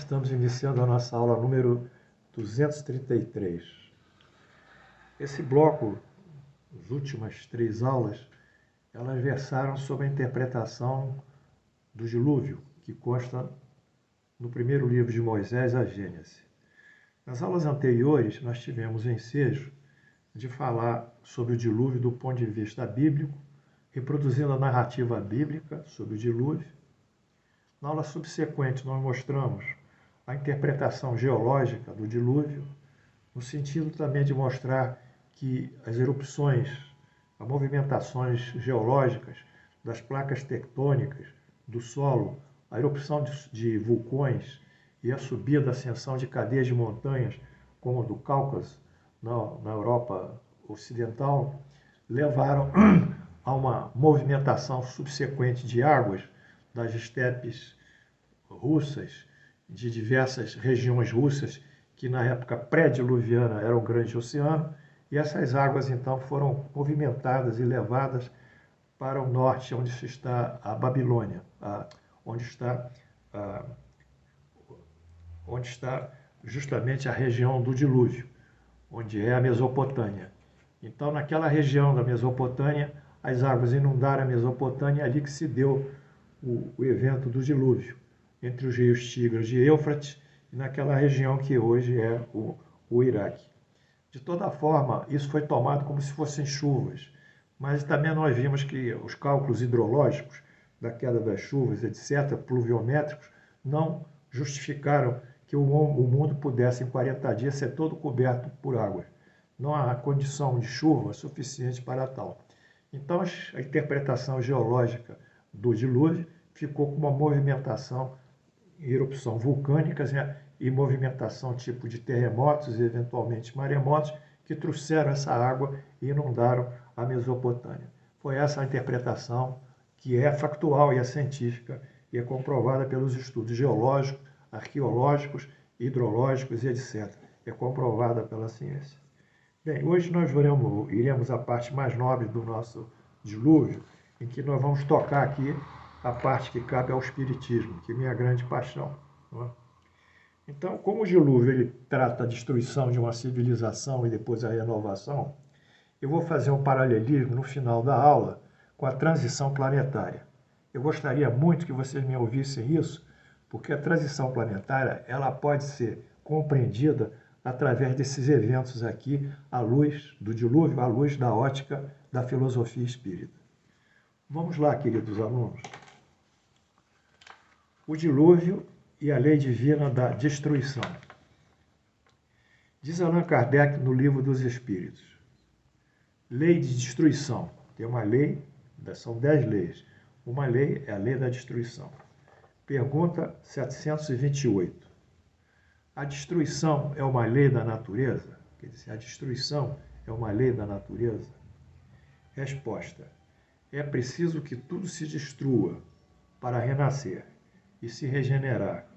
estamos iniciando a nossa aula número 233. Esse bloco, as últimas 3 aulas, elas versaram sobre a interpretação do dilúvio, que consta no primeiro livro de Moisés, a Gênesis. Nas aulas anteriores, nós tivemos o ensejo de falar sobre o dilúvio do ponto de vista bíblico, reproduzindo a narrativa bíblica sobre o dilúvio. Na aula subsequente, nós mostramos a interpretação geológica do dilúvio, no sentido também de mostrar que as erupções, as movimentações geológicas das placas tectônicas, do solo, a erupção de vulcões e a subida, a ascensão de cadeias de montanhas, como a do Cáucaso, na Europa Ocidental, levaram a uma movimentação subsequente de águas das estepes russas, de diversas regiões russas, que na época pré-diluviana era o grande oceano, e essas águas então foram movimentadas e levadas para o norte, onde está a Babilônia, onde está justamente a região do dilúvio, onde é a Mesopotâmia. Então, naquela região da Mesopotâmia, as águas inundaram a Mesopotâmia, ali que se deu o evento do dilúvio, entre os rios Tigres e Eufrates, e naquela região que hoje é o Iraque. De toda forma, isso foi tomado como se fossem chuvas, mas também nós vimos que os cálculos hidrológicos da queda das chuvas, etc., pluviométricos, não justificaram que o mundo pudesse, em 40 dias, ser todo coberto por água. Não há condição de chuva suficiente para tal. Então, a interpretação geológica do dilúvio ficou com uma movimentação, erupção vulcânicas, né, e movimentação tipo de terremotos e eventualmente maremotos, que trouxeram essa água e inundaram a Mesopotâmia. Foi essa a interpretação que é factual e é científica e é comprovada pelos estudos geológicos, arqueológicos, hidrológicos e etc. É comprovada pela ciência. Bem, hoje nós iremos à parte mais nobre do nosso dilúvio, em que nós vamos tocar aqui a parte que cabe ao espiritismo, que é minha grande paixão. Não é? Então, como o dilúvio ele trata a destruição de uma civilização e depois a renovação, eu vou fazer um paralelismo no final da aula com a transição planetária. Eu gostaria muito que vocês me ouvissem isso, porque a transição planetária ela pode ser compreendida através desses eventos aqui, à luz do dilúvio, à luz da ótica da filosofia espírita. Vamos lá, queridos alunos. O dilúvio e a lei divina da destruição. Diz Allan Kardec no Livro dos Espíritos. Lei de destruição. Tem uma lei, são 10 leis. Uma lei é a lei da destruição. Pergunta 728. A destruição é uma lei da natureza? Quer dizer, a destruição é uma lei da natureza? Resposta. É preciso que tudo se destrua para renascer e se regenerar,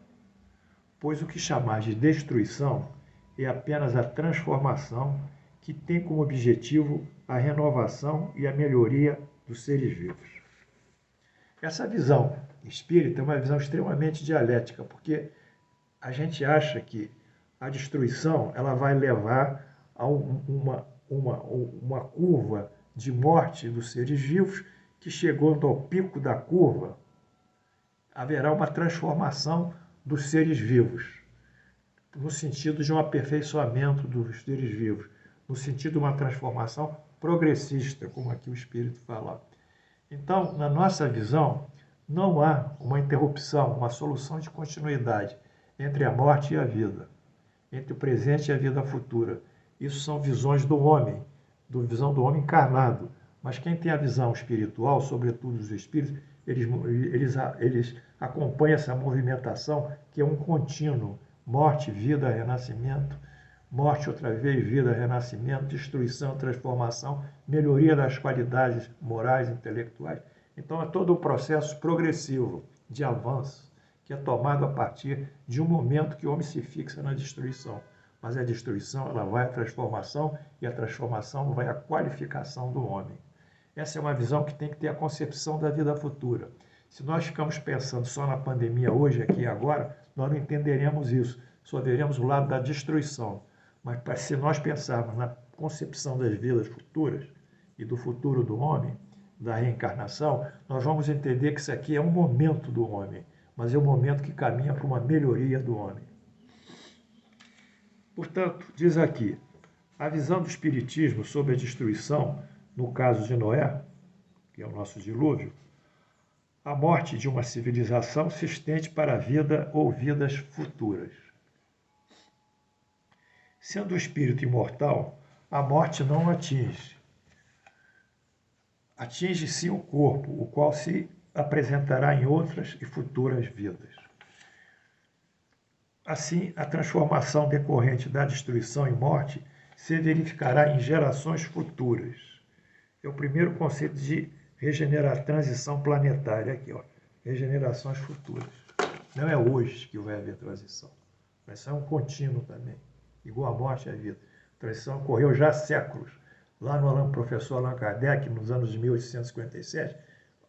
pois o que chamar de destruição é apenas a transformação que tem como objetivo a renovação e a melhoria dos seres vivos. Essa visão espírita é uma visão extremamente dialética, porque a gente acha que a destruição ela vai levar a uma curva de morte dos seres vivos que, chegando ao pico da curva, haverá uma transformação dos seres vivos, no sentido de um aperfeiçoamento dos seres vivos, no sentido de uma transformação progressista, como aqui o Espírito fala. Então, na nossa visão, não há uma interrupção, uma solução de continuidade entre a morte e a vida, entre o presente e a vida futura. Isso são visões do homem, visão do homem encarnado. Mas quem tem a visão espiritual, sobretudo os espíritos, eles acompanham essa movimentação que é um contínuo: morte, vida, renascimento, morte outra vez, vida, renascimento, destruição, transformação, melhoria das qualidades morais e intelectuais. Então é todo um processo progressivo de avanço que é tomado a partir de um momento que o homem se fixa na destruição. Mas a destruição ela vai à transformação e a transformação vai à qualificação do homem. Essa é uma visão que tem que ter a concepção da vida futura. Se nós ficamos pensando só na pandemia hoje, aqui e agora, nós não entenderemos isso, só veremos o lado da destruição. Mas se nós pensarmos na concepção das vidas futuras e do futuro do homem, da reencarnação, nós vamos entender que isso aqui é um momento do homem, mas é um momento que caminha para uma melhoria do homem. Portanto, diz aqui, a visão do Espiritismo sobre a destruição, no caso de Noé, que é o nosso dilúvio, a morte de uma civilização se estende para a vida ou vidas futuras. Sendo o espírito imortal, a morte não o atinge. Atinge sim o corpo, o qual se apresentará em outras e futuras vidas. Assim, a transformação decorrente da destruição e morte se verificará em gerações futuras. É o primeiro conceito de transição planetária aqui, ó. Regenerações futuras. Não é hoje que vai haver transição. Isso é um contínuo também, igual a morte e a vida. A transição ocorreu já há séculos. Lá no professor Allan Kardec, nos anos de 1857,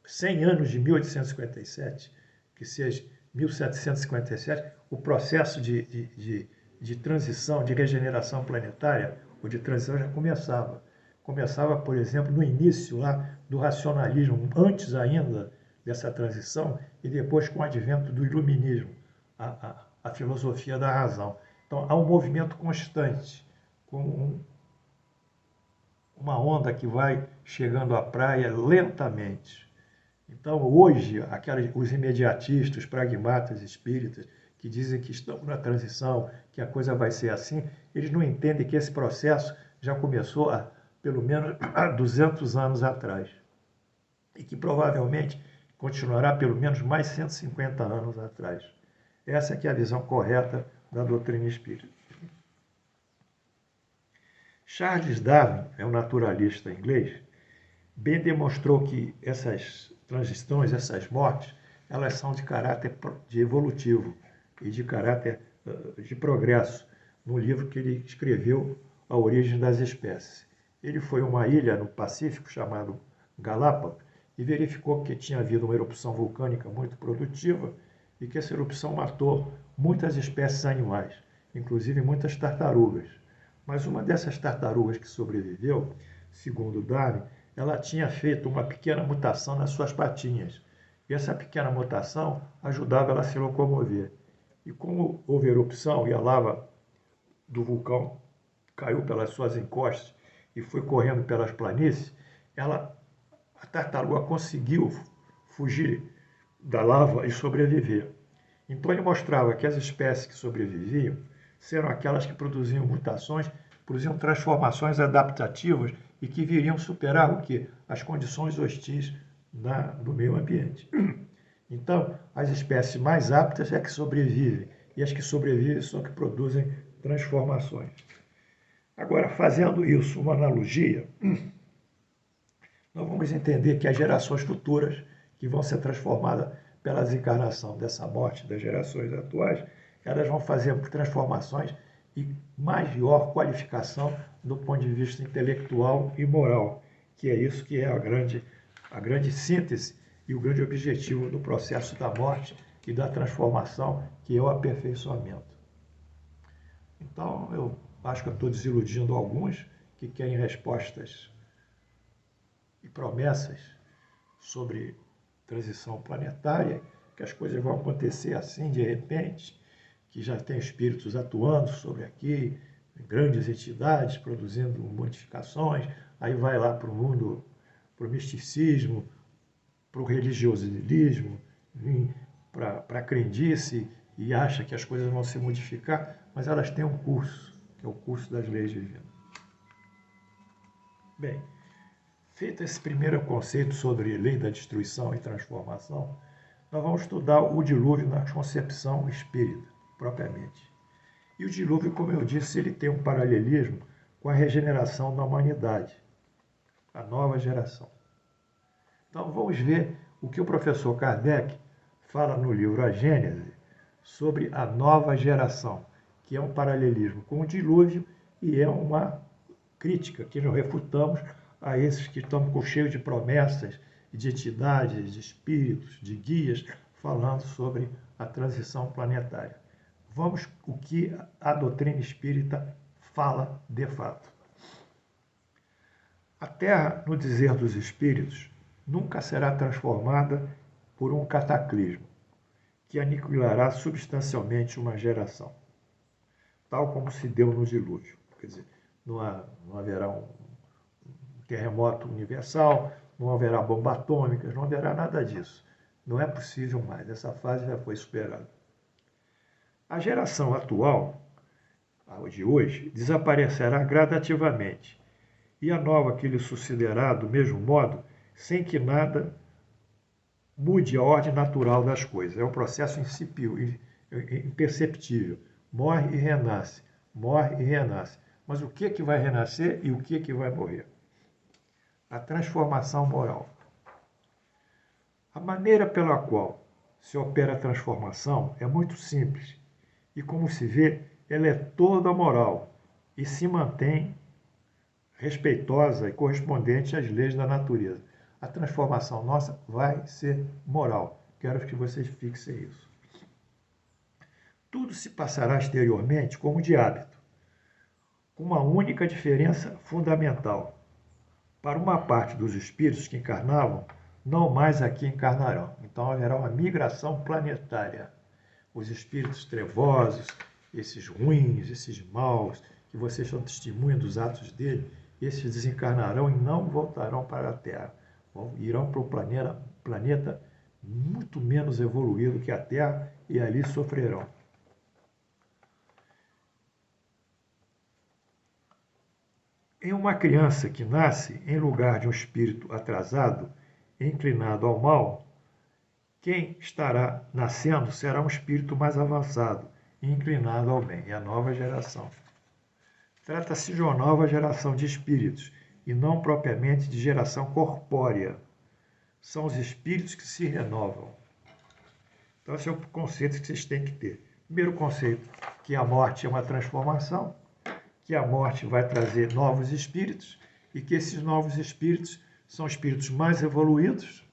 100 anos de 1857, que seja 1757, o processo de transição, de regeneração planetária, ou de transição já começava. Começava, por exemplo, no início lá do racionalismo, antes ainda dessa transição, e depois com o advento do iluminismo, a filosofia da razão. Então, há um movimento constante, com uma onda que vai chegando à praia lentamente. Então, hoje, os imediatistas, os pragmatas espíritas, que dizem que estão na transição, que a coisa vai ser assim, eles não entendem que esse processo já começou há pelo menos há 200 anos atrás, e que provavelmente continuará pelo menos mais 150 anos atrás. Essa que é a visão correta da doutrina espírita. Charles Darwin, é um naturalista inglês, bem demonstrou que essas transições, essas mortes, elas são de caráter evolutivo e de caráter de progresso, no livro que ele escreveu, A Origem das Espécies. Ele foi a uma ilha no Pacífico, chamada Galápagos, e verificou que tinha havido uma erupção vulcânica muito produtiva e que essa erupção matou muitas espécies animais, inclusive muitas tartarugas. Mas uma dessas tartarugas que sobreviveu, segundo Darwin, ela tinha feito uma pequena mutação nas suas patinhas. E essa pequena mutação ajudava ela a se locomover. E como houve erupção e a lava do vulcão caiu pelas suas encostas e foi correndo pelas planícies, a tartaruga conseguiu fugir da lava e sobreviver. Então ele mostrava que as espécies que sobreviviam eram aquelas que produziam mutações, produziam transformações adaptativas e que viriam superar o quê? As condições hostis do meio ambiente. Então, as espécies mais aptas é que sobrevivem, e as que sobrevivem são que produzem transformações. Agora, fazendo isso uma analogia, nós vamos entender que as gerações futuras, que vão ser transformadas pela desencarnação dessa morte das gerações atuais, elas vão fazer transformações e maior qualificação do ponto de vista intelectual e moral, que é isso que é a grande síntese e o grande objetivo do processo da morte e da transformação, que é o aperfeiçoamento. Então, eu acho que eu estou desiludindo alguns que querem respostas e promessas sobre transição planetária, que as coisas vão acontecer assim de repente, que já tem espíritos atuando sobre aqui, grandes entidades produzindo modificações, aí vai lá para o mundo, para o misticismo, para o religiosismo, para a crendice, e acha que as coisas vão se modificar, mas elas têm um curso, que é o curso das leis divinas. Bem, feito esse primeiro conceito sobre lei da destruição e transformação, nós vamos estudar o dilúvio na concepção espírita, propriamente. E o dilúvio, como eu disse, ele tem um paralelismo com a regeneração da humanidade, a nova geração. Então, vamos ver o que o professor Kardec fala no livro A Gênese sobre a nova geração, que é um paralelismo com o dilúvio e é uma crítica que nós refutamos a esses que estão cheios de promessas, de entidades, de espíritos, de guias, falando sobre a transição planetária. vamos o que a doutrina espírita fala de fato. A Terra, no dizer dos espíritos, nunca será transformada por um cataclismo que aniquilará substancialmente uma geração, tal como se deu no dilúvio. Quer dizer, não haverá um terremoto universal, não haverá bombas atômicas, não haverá nada disso. Não é possível mais, essa fase já foi superada. A geração atual, a de hoje, desaparecerá gradativamente, e a nova que lhe sucederá do mesmo modo, sem que nada mude a ordem natural das coisas. É um processo imperceptível. Morre e renasce, morre e renasce. Mas o que vai renascer e o que vai morrer? A transformação moral. A maneira pela qual se opera a transformação é muito simples e, como se vê, ela é toda moral e se mantém respeitosa e correspondente às leis da natureza. A transformação nossa vai ser moral. Quero que vocês fixem isso. Tudo se passará exteriormente como de hábito, com uma única diferença fundamental. Para uma parte dos espíritos que encarnavam, não mais aqui encarnarão. Então haverá uma migração planetária. Os espíritos trevosos, esses ruins, esses maus, que vocês são testemunha dos atos dele, esses desencarnarão e não voltarão para a Terra. Irão para um planeta muito menos evoluído que a Terra e ali sofrerão. Em uma criança que nasce em lugar de um espírito atrasado, inclinado ao mal, quem estará nascendo será um espírito mais avançado e inclinado ao bem, é a nova geração. Trata-se de uma nova geração de espíritos e não propriamente de geração corpórea. São os espíritos que se renovam. Então, esse é o conceito que vocês têm que ter. Primeiro conceito, que a morte é uma transformação, que a morte vai trazer novos espíritos e que esses novos espíritos são espíritos mais evoluídos,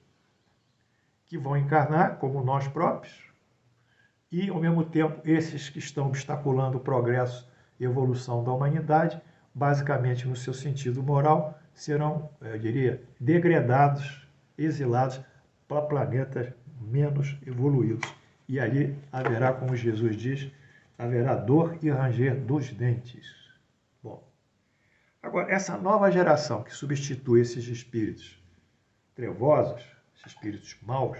que vão encarnar como nós próprios, e, ao mesmo tempo, esses que estão obstaculando o progresso e evolução da humanidade, basicamente no seu sentido moral, serão, eu diria, degradados, exilados para planetas menos evoluídos. E ali haverá, como Jesus diz, haverá dor e ranger dos dentes. Bom, agora, essa nova geração que substitui esses espíritos trevosos, esses espíritos maus,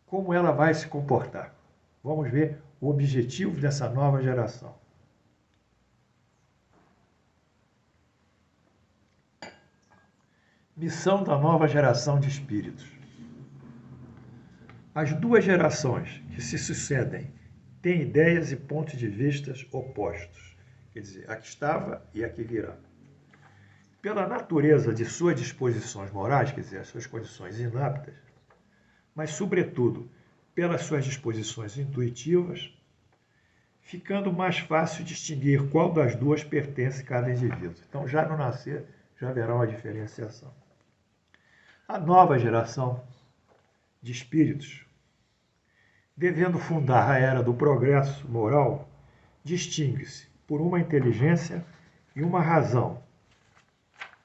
como ela vai se comportar? Vamos ver o objetivo dessa nova geração. Missão da nova geração de espíritos. As duas gerações que se sucedem têm ideias e pontos de vista opostos, quer dizer, a que estava e a que virá. Pela natureza de suas disposições morais, quer dizer, as suas condições inaptas, mas, sobretudo, pelas suas disposições intuitivas, ficando mais fácil distinguir qual das duas pertence a cada indivíduo. Então, já no nascer, já haverá uma diferenciação. A nova geração de espíritos, devendo fundar a era do progresso moral, distingue-se por uma inteligência e uma razão,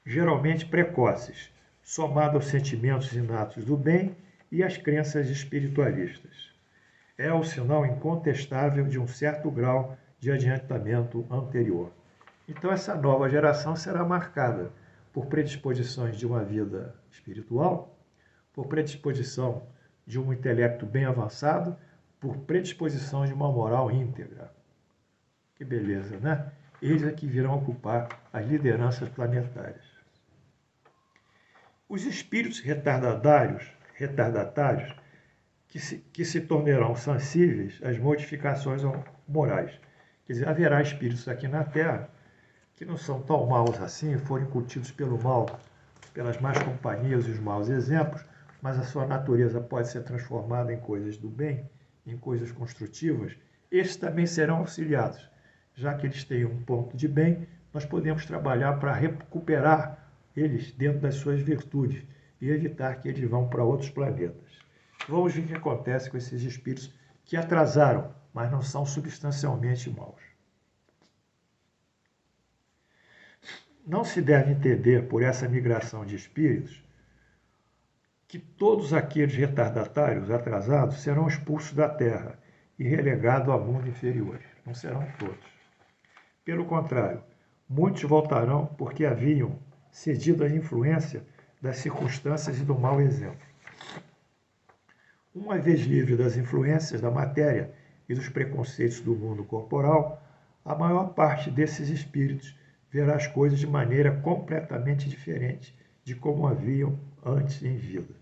geralmente precoces, somada aos sentimentos inatos do bem e às crenças espiritualistas. É o sinal incontestável de um certo grau de adiantamento anterior. Então, essa nova geração será marcada por predisposições de uma vida espiritual, por predisposição de um intelecto bem avançado, por predisposição de uma moral íntegra. Que beleza, né? Eles é que virão ocupar as lideranças planetárias. Os espíritos retardatários que se tornarão sensíveis às modificações morais. Quer dizer, haverá espíritos aqui na Terra que não são tão maus assim, foram incutidos pelo mal, pelas más companhias e os maus exemplos, mas a sua natureza pode ser transformada em coisas do bem, em coisas construtivas. Esses também serão auxiliados. Já que eles têm um ponto de bem, nós podemos trabalhar para recuperar eles dentro das suas virtudes e evitar que eles vão para outros planetas. Vamos ver o que acontece com esses espíritos que atrasaram mas não são substancialmente maus. Não se deve entender por essa migração de espíritos que todos aqueles retardatários, atrasados, serão expulsos da Terra e relegados ao mundo inferior. Não serão todos. Pelo contrário, muitos voltarão porque haviam cedido à influência das circunstâncias e do mau exemplo. Uma vez livre das influências da matéria e dos preconceitos do mundo corporal, a maior parte desses espíritos verá as coisas de maneira completamente diferente de como haviam antes em vida.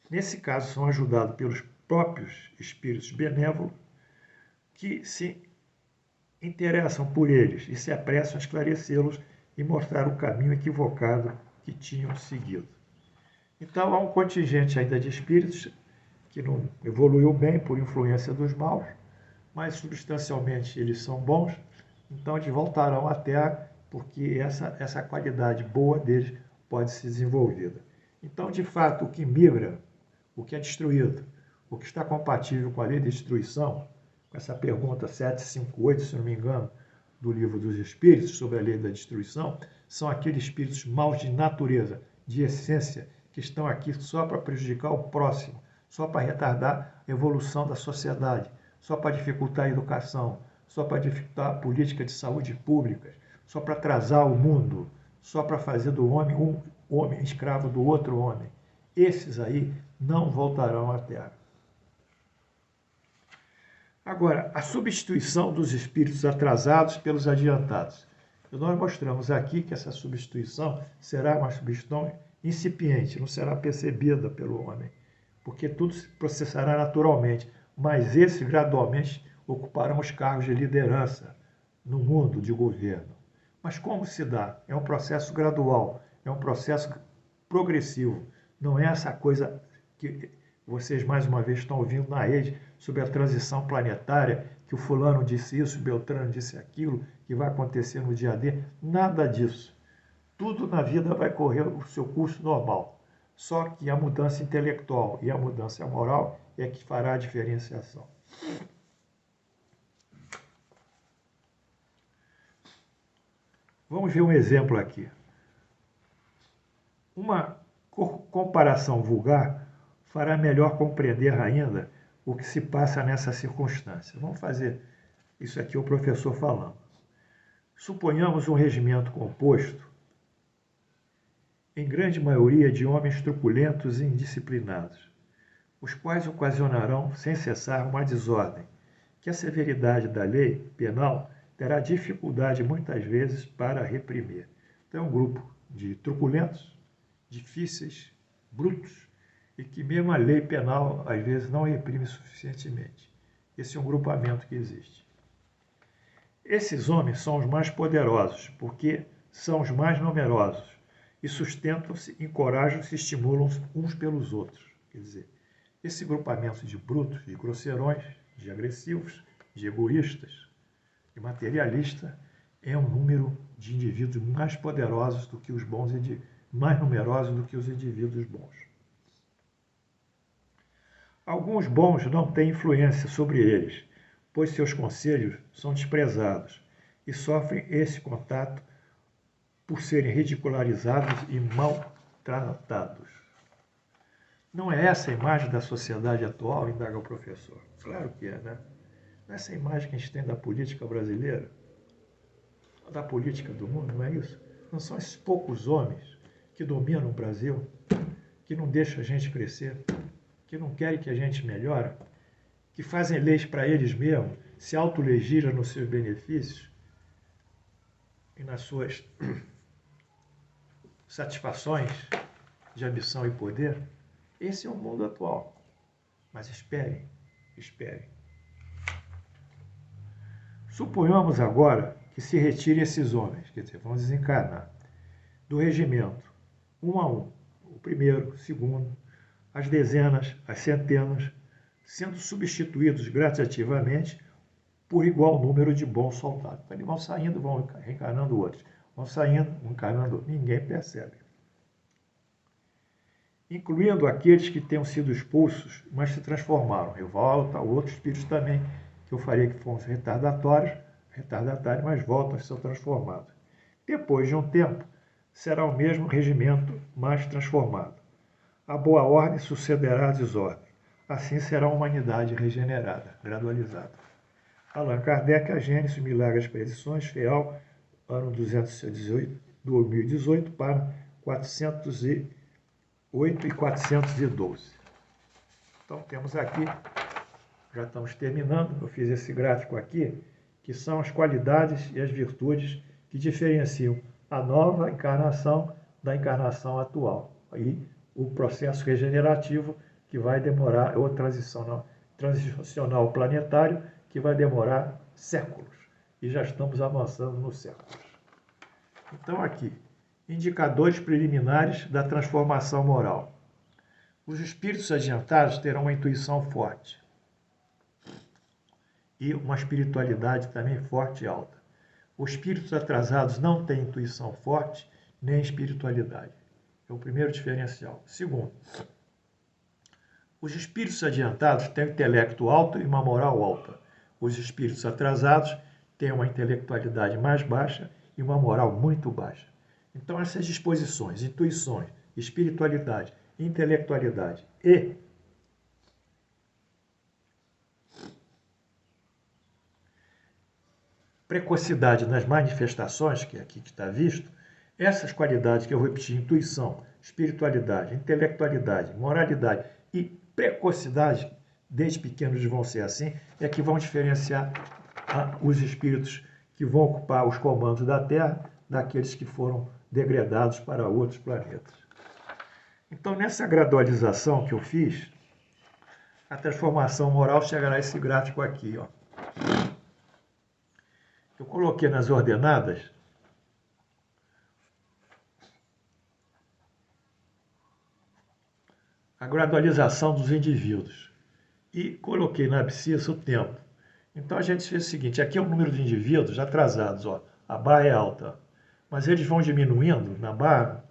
Nesse caso, são ajudados pelos próprios espíritos benévolos que se interessam por eles e se apressam a esclarecê-los e mostrar o caminho equivocado que tinham seguido. Então, há um contingente ainda de espíritos que não evoluiu bem por influência dos maus, mas substancialmente eles são bons, então eles voltarão à Terra porque essa qualidade boa deles pode ser desenvolvida. Então, de fato, o que migra, o que é destruído, o que está compatível com a lei de destruição, com essa pergunta 758, se não me engano, do Livro dos Espíritos, sobre a lei da destruição, são aqueles espíritos maus de natureza, de essência, que estão aqui só para prejudicar o próximo, só para retardar a evolução da sociedade, só para dificultar a educação, só para dificultar a política de saúde pública, só para atrasar o mundo, só para fazer do homem um homem escravo do outro homem. Esses aí não voltarão à Terra. Agora, a substituição dos espíritos atrasados pelos adiantados. E nós mostramos aqui que essa substituição será uma substituição incipiente, não será percebida pelo homem, porque tudo se processará naturalmente, mas esses gradualmente ocuparão os cargos de liderança no mundo de governo. Mas como se dá? É um processo gradual, é um processo progressivo, não é essa coisa que vocês mais uma vez estão ouvindo na rede sobre a transição planetária, que o fulano disse isso, o Beltrano disse aquilo, que vai acontecer no dia D. Nada disso. Tudo na vida vai correr o seu curso normal. Só que a mudança intelectual e a mudança moral é que fará a diferenciação. Vamos ver um exemplo aqui. Uma comparação vulgar fará melhor compreender ainda o que se passa nessa circunstância. Vamos fazer isso aqui, o professor falando. Suponhamos um regimento composto, em grande maioria de homens truculentos e indisciplinados, os quais ocasionarão sem cessar uma desordem, que a severidade da lei penal terá dificuldade muitas vezes para reprimir. Então é um grupo de truculentos, difíceis, brutos, e que mesmo a lei penal às vezes não reprime suficientemente. Esse é um grupamento que existe. Esses homens são os mais poderosos, porque são os mais numerosos, e sustentam-se, encorajam-se e estimulam uns pelos outros. Quer dizer, esse grupamento de brutos, de grosseirões, de agressivos, de egoístas, de materialistas, é um número de indivíduos mais poderosos do que os bons e mais numerosos do que os indivíduos bons. Alguns bons não têm influência sobre eles, pois seus conselhos são desprezados e sofrem esse contato por serem ridicularizados e maltratados. Não é essa a imagem da sociedade atual, indaga o professor? Claro que é, né? Não é essa a imagem que a gente tem da política brasileira, da política do mundo, não é isso? Não são esses poucos homens que dominam o Brasil, que não deixam a gente crescer, que não querem que a gente melhore, que fazem leis para eles mesmos, se autolegislam nos seus benefícios e nas suas satisfações de ambição e poder. Esse é o mundo atual. Mas esperem, esperem. Suponhamos agora que se retirem esses homens, quer dizer, vão desencarnar, do regimento, um a um, o primeiro, o segundo, as dezenas, as centenas, sendo substituídos gradativamente por igual número de bons soldados. Então, eles vão saindo, vão reencarnando outros. Vão saindo, vão encarnando outros. Ninguém percebe. Incluindo aqueles que tenham sido expulsos, mas se transformaram. Revolta, outros espíritos também que eu faria que fossem retardatários, mas voltam a ser transformados. Depois de um tempo, será o mesmo regimento, mas transformado. A boa ordem sucederá à desordem. Assim será a humanidade regenerada, gradualizada. Allan Kardec, A Gênese, Milagres e Predições, FEAL, ano 2018 para 408 e 412. Então, temos aqui, já estamos terminando, eu fiz esse gráfico aqui, que são as qualidades e as virtudes que diferenciam a nova encarnação da encarnação atual. Aí, o processo regenerativo que vai demorar, ou transicional planetário, que vai demorar séculos. E já estamos avançando nos séculos. Então, aqui, indicadores preliminares da transformação moral. Os espíritos adiantados terão uma intuição forte e uma espiritualidade também forte e alta. Os espíritos atrasados não têm intuição forte nem espiritualidade. É o primeiro diferencial. Segundo, os espíritos adiantados têm um intelecto alto e uma moral alta. Os espíritos atrasados têm uma intelectualidade mais baixa e uma moral muito baixa. Então, essas disposições, intuições, espiritualidade, intelectualidade e precocidade nas manifestações, que é aqui que está visto, essas qualidades que eu repeti, intuição, espiritualidade, intelectualidade, moralidade e precocidade, desde pequenos vão ser assim, é que vão diferenciar os espíritos que vão ocupar os comandos da Terra daqueles que foram degradados para outros planetas. Então, nessa gradualização que eu fiz, a transformação moral chegará a esse gráfico aqui, ó. Eu coloquei nas ordenadas a gradualização dos indivíduos e coloquei na abscissa o tempo. Então a gente fez o seguinte, aqui é o número de indivíduos atrasados, ó, a barra é alta, mas eles vão diminuindo na barra,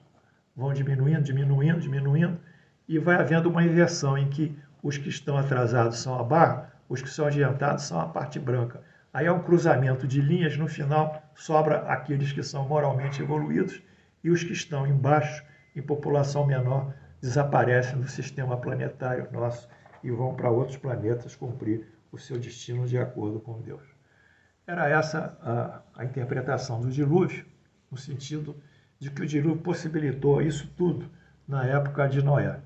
vão diminuindo, e vai havendo uma inversão em que os que estão atrasados são a barra, os que são adiantados são a parte branca. Aí há um cruzamento de linhas, no final sobra aqueles que são moralmente evoluídos e os que estão embaixo, em população menor, desaparecem do sistema planetário nosso e vão para outros planetas cumprir o seu destino de acordo com Deus. Era essa a interpretação do dilúvio, no sentido de que o dilúvio possibilitou isso tudo na época de Noé.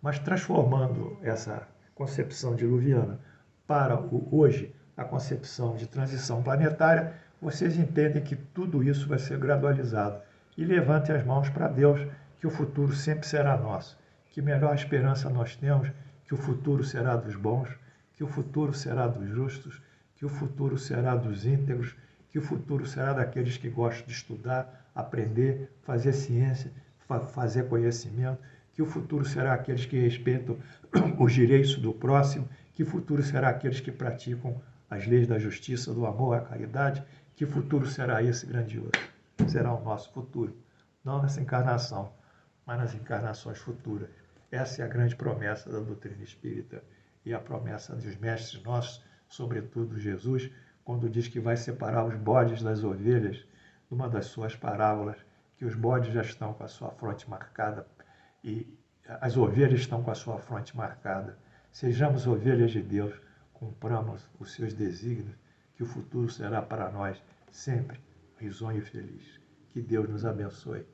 Mas transformando essa concepção diluviana para o hoje, a concepção de transição planetária, vocês entendem que tudo isso vai ser gradualizado. E levantem as mãos para Deus, que o futuro sempre será nosso. Que melhor esperança nós temos, que o futuro será dos bons, que o futuro será dos justos, que o futuro será dos íntegros, que o futuro será daqueles que gostam de estudar, aprender, fazer ciência, fazer conhecimento, que o futuro será aqueles que respeitam os direitos do próximo, que o futuro será aqueles que praticam as leis da justiça, do amor, a caridade, que futuro será esse grandioso? Será o nosso futuro, não nessa encarnação, mas nas encarnações futuras. Essa é a grande promessa da doutrina espírita e a promessa dos mestres nossos, sobretudo Jesus, quando diz que vai separar os bodes das ovelhas, numa das suas parábolas, que os bodes já estão com a sua fronte marcada e as ovelhas estão com a sua fronte marcada. Sejamos ovelhas de Deus, cumpramos os seus desígnios, que o futuro será para nós sempre risonho e feliz. Que Deus nos abençoe.